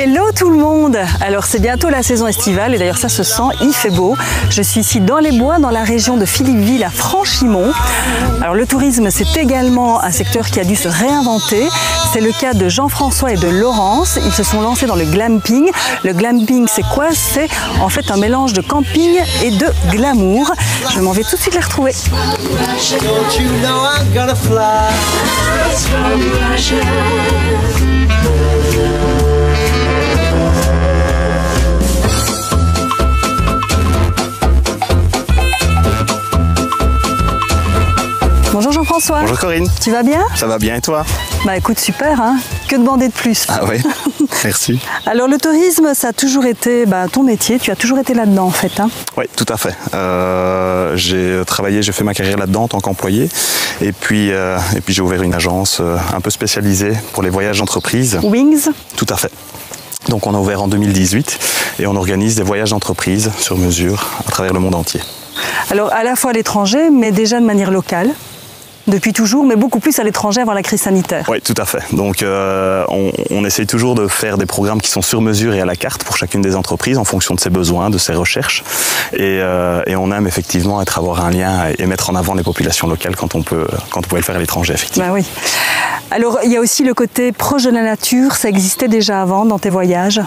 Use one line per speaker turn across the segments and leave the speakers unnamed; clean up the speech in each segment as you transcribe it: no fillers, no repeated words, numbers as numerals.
Hello tout le monde! Alors c'est bientôt la saison estivale et d'ailleurs ça se sent, il fait beau. Je suis ici dans les bois, dans la région de Philippeville à Franchimont. Alors le tourisme c'est également un secteur qui a dû se réinventer. C'est le cas de Jean-François et de Laurence. Ils se sont lancés dans le glamping. Le glamping c'est quoi? C'est en fait un mélange de camping et de glamour. Je m'en vais tout de suite les retrouver. Bonjour Jean-François.
Bonjour Corinne.
Tu vas bien?
Ça va bien et toi?
Bah écoute, super, hein? Que demander de plus?
Ah oui, merci.
Alors le tourisme, ça a toujours été ton métier, tu as toujours été là-dedans en fait, hein?
Oui, tout à fait. J'ai fait ma carrière là-dedans en tant qu'employé et puis j'ai ouvert une agence un peu spécialisée pour les voyages d'entreprise.
Wings?
Tout à fait. Donc on a ouvert en 2018 et on organise des voyages d'entreprise sur mesure à travers le monde entier.
Alors à la fois à l'étranger, mais déjà de manière locale? Depuis toujours, mais beaucoup plus à l'étranger avant la crise sanitaire.
Oui, tout à fait. Donc on essaye toujours de faire des programmes qui sont sur mesure et à la carte pour chacune des entreprises en fonction de ses besoins, de ses recherches. Et on aime effectivement avoir un lien et mettre en avant les populations locales quand on pouvait le faire à l'étranger, effectivement.
Ben oui. Alors il y a aussi le côté proche de la nature, ça existait déjà avant dans tes voyages?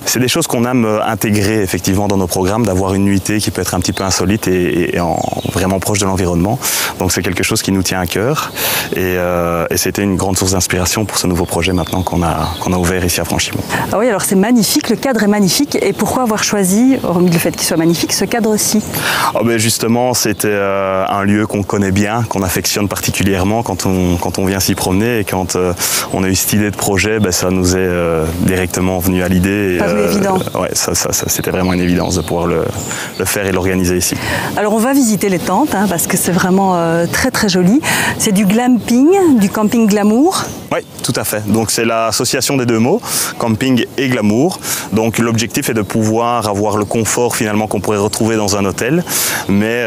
C'est des choses qu'on aime intégrer effectivement dans nos programmes, d'avoir une nuitée qui peut être un petit peu insolite et vraiment proche de l'environnement. Donc c'est quelque chose qui nous tient à cœur et c'était une grande source d'inspiration pour ce nouveau projet maintenant qu'on a ouvert ici à Franchimont.
Ah oui, alors c'est magnifique, le cadre est magnifique. Et pourquoi avoir choisi, hormis le fait qu'il soit magnifique, ce cadre-ci?
Justement, c'était un lieu qu'on connaît bien, qu'on affectionne particulièrement quand on vient s'y promener et quand on a eu cette idée de projet, ça nous est directement venu à l'idée.
Évident.
Ouais, ça c'était vraiment une évidence de pouvoir le faire et l'organiser ici.
Alors on va visiter les tentes parce que c'est vraiment très très joli. C'est du glamping, du camping glamour.
Oui, tout à fait. Donc c'est l'association des deux mots, camping et glamour. Donc l'objectif est de pouvoir avoir le confort finalement qu'on pourrait retrouver dans un hôtel, mais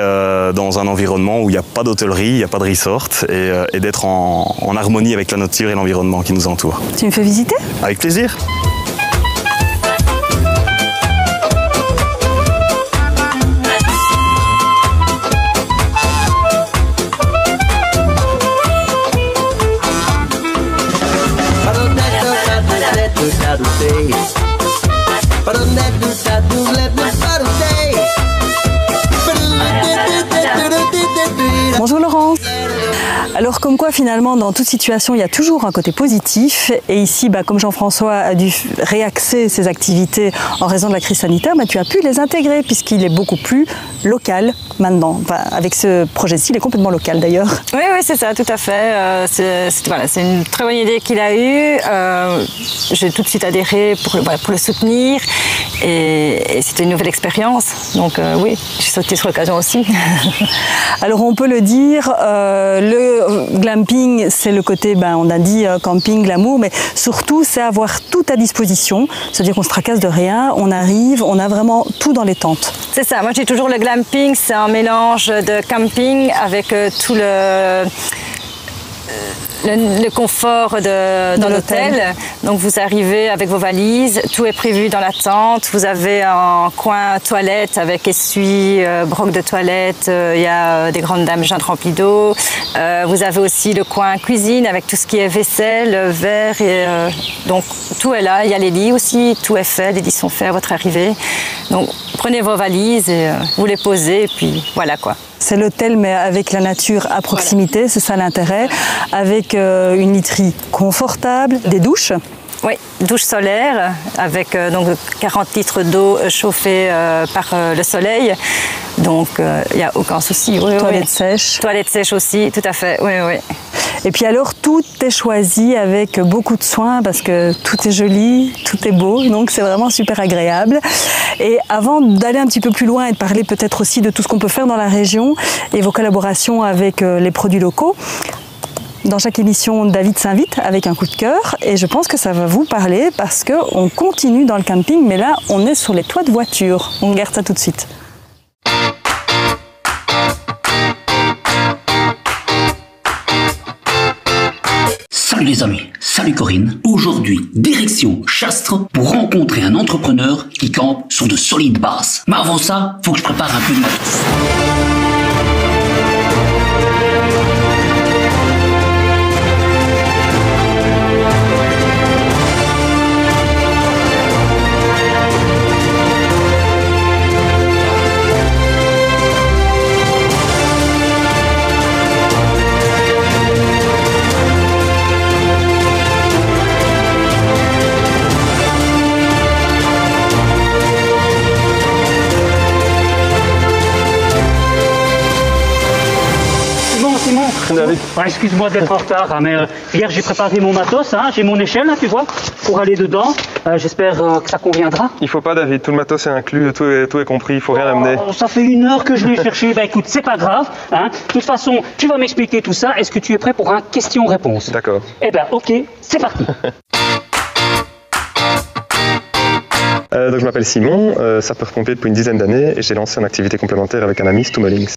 dans un environnement où il n'y a pas d'hôtellerie, il n'y a pas de resort et d'être en harmonie avec la nature et l'environnement qui nous entoure.
Tu me fais visiter?
Avec plaisir.
Bonjour Laurence. Alors comme quoi finalement dans toute situation il y a toujours un côté positif et ici comme Jean-François a dû réaxer ses activités en raison de la crise sanitaire, tu as pu les intégrer puisqu'il est beaucoup plus local maintenant. Avec ce projet-ci il est complètement local d'ailleurs.
Oui c'est ça, tout à fait. C'est une très bonne idée qu'il a eue. J'ai tout de suite adhéré pour le soutenir et c'était une nouvelle expérience. Donc oui, j'ai sauté sur l'occasion aussi.
Alors on peut le dire, le glamping, c'est le côté, on a dit camping, glamour, mais surtout c'est avoir tout à disposition, c'est-à-dire qu'on se tracasse de rien, on arrive, on a vraiment tout dans les tentes.
C'est ça, moi j'ai toujours le glamping, c'est un mélange de camping avec tout le confort dans l'hôtel. Donc vous arrivez avec vos valises, tout est prévu dans la tente. Vous avez un coin toilette avec essuie, broc de toilette, il y a des grandes dames jointes remplies d'eau. Vous avez aussi le coin cuisine avec tout ce qui est vaisselle, verre. Donc tout est là, il y a les lits aussi, tout est fait, les lits sont faits à votre arrivée. Donc prenez vos valises et vous les posez et puis voilà quoi.
C'est l'hôtel mais avec la nature à proximité, voilà. C'est ça l'intérêt, avec une literie confortable, des douches.
Oui, douche solaire avec donc 40 litres d'eau chauffée par le soleil. Donc il n'y a aucun souci. Oui,
toilette sèche.
Toilette sèche aussi, tout à fait, oui.
Et puis alors tout est choisi avec beaucoup de soin parce que tout est joli, tout est beau, donc c'est vraiment super agréable. Et avant d'aller un petit peu plus loin et de parler peut-être aussi de tout ce qu'on peut faire dans la région et vos collaborations avec les produits locaux, dans chaque émission, David s'invite avec un coup de cœur et je pense que ça va vous parler parce qu'on continue dans le camping, mais là on est sur les toits de voiture. On regarde ça tout de suite.
Salut Salut les amis, salut Corinne. Aujourd'hui, direction Chastres pour rencontrer un entrepreneur qui campe sur de solides bases. Mais avant ça, faut que je prépare un peu de matos.
Ouais, excuse-moi d'être en retard, hein, mais hier j'ai préparé mon matos, hein, j'ai mon échelle, hein, tu vois, pour aller dedans. J'espère que ça conviendra.
Il faut pas, David, tout le matos est inclus, tout est compris, il faut rien amener.
Ça fait 1 heure que je l'ai cherché, bah écoute, c'est pas grave, hein. De toute façon, tu vas m'expliquer tout ça. Est-ce que tu es prêt pour un question-réponse?
D'accord.
Eh ben, ok, c'est parti.
Donc je m'appelle Simon, sapeur-pompier depuis une dizaine d'années et j'ai lancé une activité complémentaire avec un ami, Stumelings.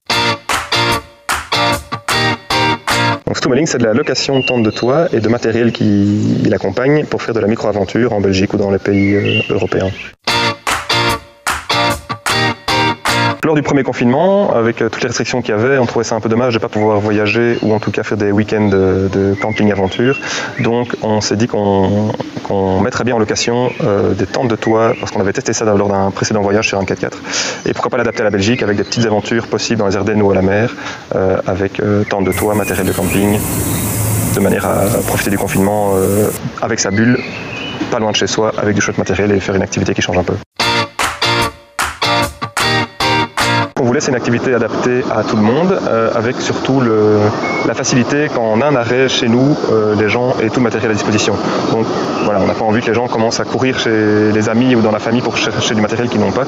Donc Stumelings, c'est de la location de tentes de toit et de matériel qui l'accompagne pour faire de la micro-aventure en Belgique ou dans les pays européens. Lors du premier confinement, avec toutes les restrictions qu'il y avait, on trouvait ça un peu dommage de ne pas pouvoir voyager ou en tout cas faire des week-ends de camping-aventure. Donc on s'est dit qu'on mettrait bien en location des tentes de toit, parce qu'on avait testé ça lors d'un précédent voyage sur un 4x4. Et pourquoi pas l'adapter à la Belgique avec des petites aventures possibles dans les Ardennes ou à la mer, avec tentes de toit, matériel de camping, de manière à profiter du confinement avec sa bulle, pas loin de chez soi, avec du chouette matériel et faire une activité qui change un peu. On voulait, c'est une activité adaptée à tout le monde, avec surtout la facilité quand on a un arrêt chez nous, les gens et tout le matériel à disposition. Donc voilà, on n'a pas envie que les gens commencent à courir chez les amis ou dans la famille pour chercher du matériel qu'ils n'ont pas.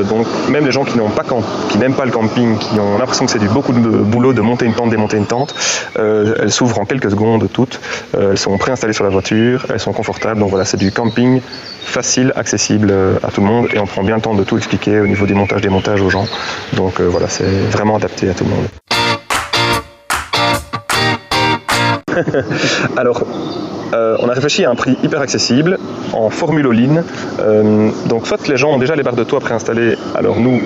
Donc même les gens qui n'aiment pas le camping, qui ont l'impression que c'est beaucoup de boulot de monter une tente, démonter une tente, elles s'ouvrent en quelques secondes toutes. Elles sont préinstallées sur la voiture, elles sont confortables. Donc voilà, c'est du camping facile, accessible à tout le monde et on prend bien le temps de tout expliquer au niveau des montages, démontages aux gens. Donc voilà, c'est vraiment adapté à tout le monde. Alors, on a réfléchi à un prix hyper accessible en formule all-in. Donc soit les gens ont déjà les barres de toit préinstallées. Alors nous,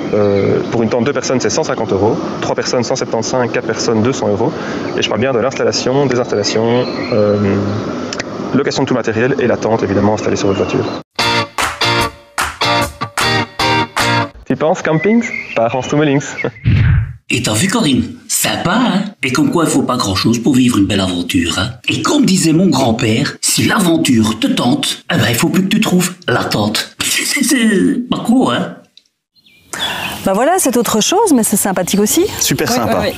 pour une tente 2 personnes, c'est 150 €, 3 personnes 175, 4 personnes 200 €. Et je parle bien de l'installation, des installations, location de tout le matériel et la tente évidemment installée sur votre voiture. Tu penses camping? Pars en Stumelings.
Et t'as vu Corinne? Sympa, hein? Et comme quoi il faut pas grand chose pour vivre une belle aventure, hein? Et comme disait mon grand-père, si l'aventure te tente, eh ben il faut plus que tu trouves la tente. C'est pas cool, hein?
Ben voilà, c'est autre chose, mais c'est sympathique aussi.
Super sympa.
Oui.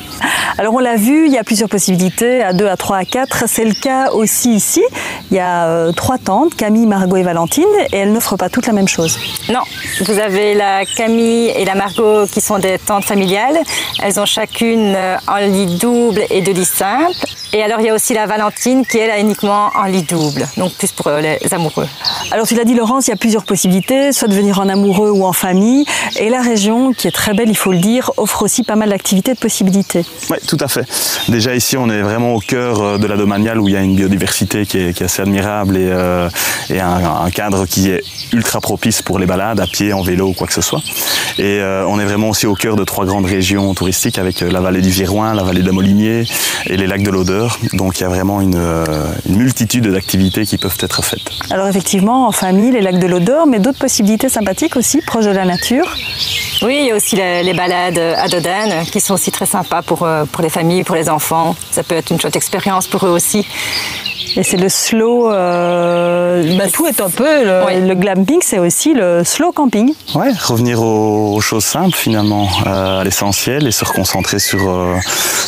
Alors on l'a vu, il y a plusieurs possibilités, à 2, à 3, à 4. C'est le cas aussi ici. Il y a 3 tentes, Camille, Margot et Valentine, et elles n'offrent pas toutes la même chose.
Non, vous avez la Camille et la Margot qui sont des tentes familiales. Elles ont chacune un lit double et 2 lits simples. Et alors il y a aussi la Valentine qui elle a uniquement un lit double, donc plus pour les amoureux.
Alors tu l'as dit Laurence, il y a plusieurs possibilités, soit de venir en amoureux ou en famille. Et la région, qui est très belle, il faut le dire, offre aussi pas mal d'activités et de possibilités.
Oui, tout à fait. Déjà ici, on est vraiment au cœur de la Domaniale où il y a une biodiversité qui est assez admirable et un cadre qui est ultra propice pour les balades à pied, en vélo ou quoi que ce soit. Et on est vraiment aussi au cœur de 3 grandes régions touristiques avec la vallée du Viroin, la vallée de la Molinier et les lacs de l'Odeur. Donc il y a vraiment une multitude d'activités qui peuvent être faites.
Alors effectivement, en famille, les lacs de l'Odeur, mais d'autres possibilités sympathiques aussi, proches de la nature.
Oui, il y a aussi les balades à Dodane qui sont aussi très sympas pour les familles, pour les enfants. Ça peut être une chouette expérience pour eux aussi.
Et c'est le slow, tout est un peu, le glamping, c'est aussi le slow camping.
Ouais, revenir aux choses simples finalement, à l'essentiel et se reconcentrer sur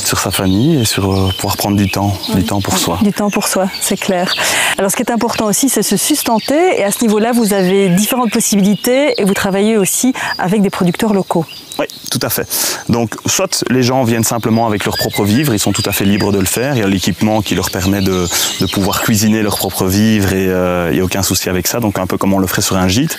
sa famille et sur pouvoir prendre du temps pour soi.
Du temps pour soi, c'est clair. Alors ce qui est important aussi, c'est se sustenter et à ce niveau-là, vous avez différentes possibilités et vous travaillez aussi avec des producteurs locaux.
Oui, tout à fait. Donc, soit les gens viennent simplement avec leurs propres vivres, ils sont tout à fait libres de le faire. Il y a l'équipement qui leur permet de pouvoir cuisiner leurs propres vivres et il n'y a aucun souci avec ça. Donc, un peu comme on le ferait sur un gîte.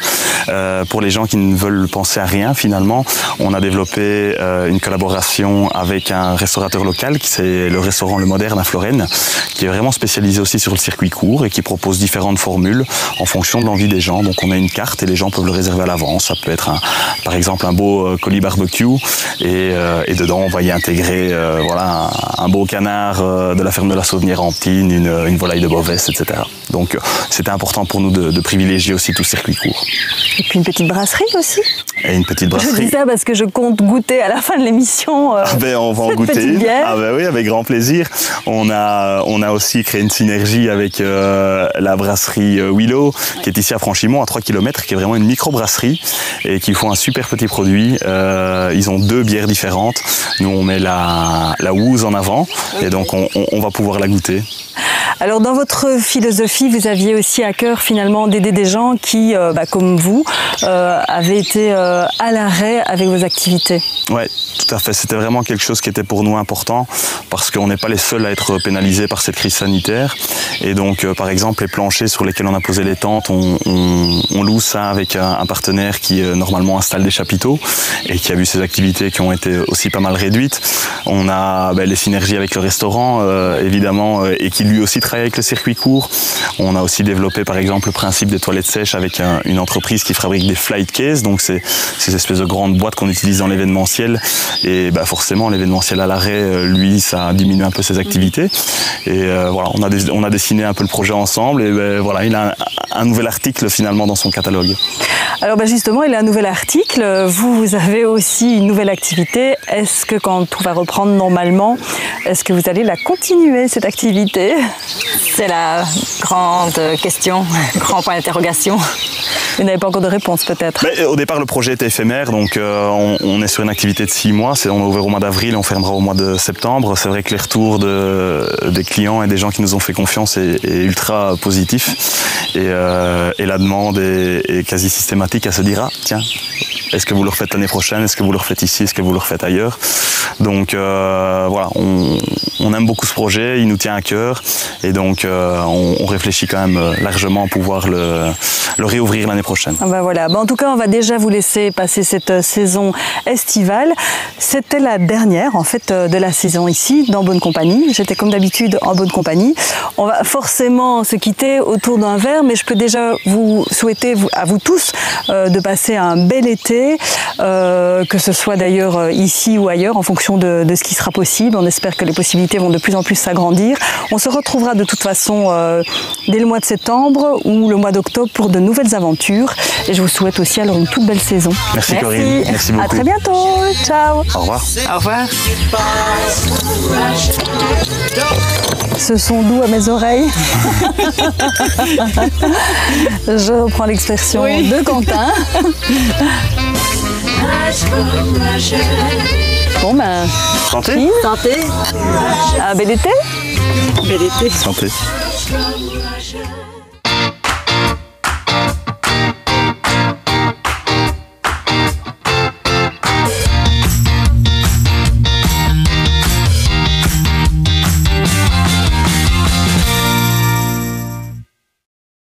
Pour les gens qui ne veulent penser à rien, finalement, on a développé une collaboration avec un restaurateur local, qui c'est le restaurant Le Moderne à Florène, qui est vraiment spécialisé aussi sur le circuit court et qui propose différentes formules en fonction de l'envie des gens. Donc, on a une carte et les gens peuvent le réserver à l'avance. Ça peut être, par exemple, un beau colis barbecue et dedans, on va y intégrer voilà, un beau canard de la ferme de la Sauvenière-Antine, une volaille de Beauvais, etc. Donc, c'était important pour nous de privilégier aussi tout ce circuit court.
Et puis une petite brasserie aussi.
Et une petite brasserie.
Je dis ça parce que je compte goûter à la fin de l'émission.
On va en goûter une. Oui, avec grand plaisir. On a aussi créé une synergie avec la brasserie Willow, qui est ici à Franchimont, à 3 km, qui est vraiment une micro-brasserie et qui font un super petit produit. Ils ont 2 bières différentes. Nous, on met la Wooz en avant et donc on va pouvoir la goûter.
Alors, dans votre philosophie, vous aviez aussi à cœur finalement d'aider des gens qui, comme vous, avaient été à l'arrêt avec vos activités.
Oui, tout à fait. C'était vraiment quelque chose qui était pour nous important parce qu'on n'est pas les seuls à être pénalisés par cette crise sanitaire. Et donc, par exemple, les planchers sur lesquels on a posé les tentes, on loue ça avec un partenaire qui normalement installe des chapiteaux et qui a vu ses activités qui ont été aussi pas mal réduites. On a les synergies avec le restaurant, évidemment, et qui lui aussi travaille avec le circuit court. On a aussi développé, par exemple, le principe des toilettes sèches avec une entreprise qui fabrique des flight cases, donc c'est ces espèces de grandes boîtes qu'on utilise dans l'événementiel. Et forcément, l'événementiel à l'arrêt, lui, ça diminue un peu ses activités. Et voilà, on a dessiné un peu le projet ensemble et voilà, il a un nouvel article finalement dans son catalogue.
Alors justement, il a un nouvel article. Vous avez aussi une nouvelle activité. Est-ce que quand tout va reprendre normalement, est-ce que vous allez la continuer, cette activité?
C'est la grande question, grand point d'interrogation.
Vous n'avez pas encore de réponse peut-être?
Au départ, le projet était éphémère, donc on est sur une activité de 6 mois. On a ouvert au mois d'avril et on fermera au mois de septembre. C'est vrai que les retours des clients et des gens qui nous ont fait confiance est ultra positif. Et la demande est quasi systématique à se dire, ah tiens, est-ce que vous le refaites l'année prochaine? Est-ce que vous le refaites ici? Est-ce que vous le refaites ailleurs? Donc voilà, on aime beaucoup ce projet, il nous tient à cœur et donc on réfléchit quand même largement à pouvoir le réouvrir l'année prochaine.
Voilà. En tout cas, on va déjà vous laisser passer cette saison estivale. C'était la dernière en fait de la saison ici, dans Bonne Compagnie. J'étais comme d'habitude en bonne compagnie. On va forcément se quitter autour d'un verre, mais je peux déjà vous souhaiter à vous tous de passer un bel été, que ce soit d'ailleurs ici ou ailleurs, en fonction de ce qui sera possible. On espère que les possibilités vont de plus en plus s'agrandir. On se retrouvera de toute façon dès le mois de septembre ou le mois d'octobre pour de nouvelles aventures. Et je vous souhaite aussi alors une toute belle saison.
Merci Corinne. Merci beaucoup.
À très bientôt. Ciao.
Au revoir.
Au revoir.
Ce son doux à mes oreilles. Je reprends l'expression de Quentin. Bon
santé.
Santé.
Un bel été.
Bel été.
Santé.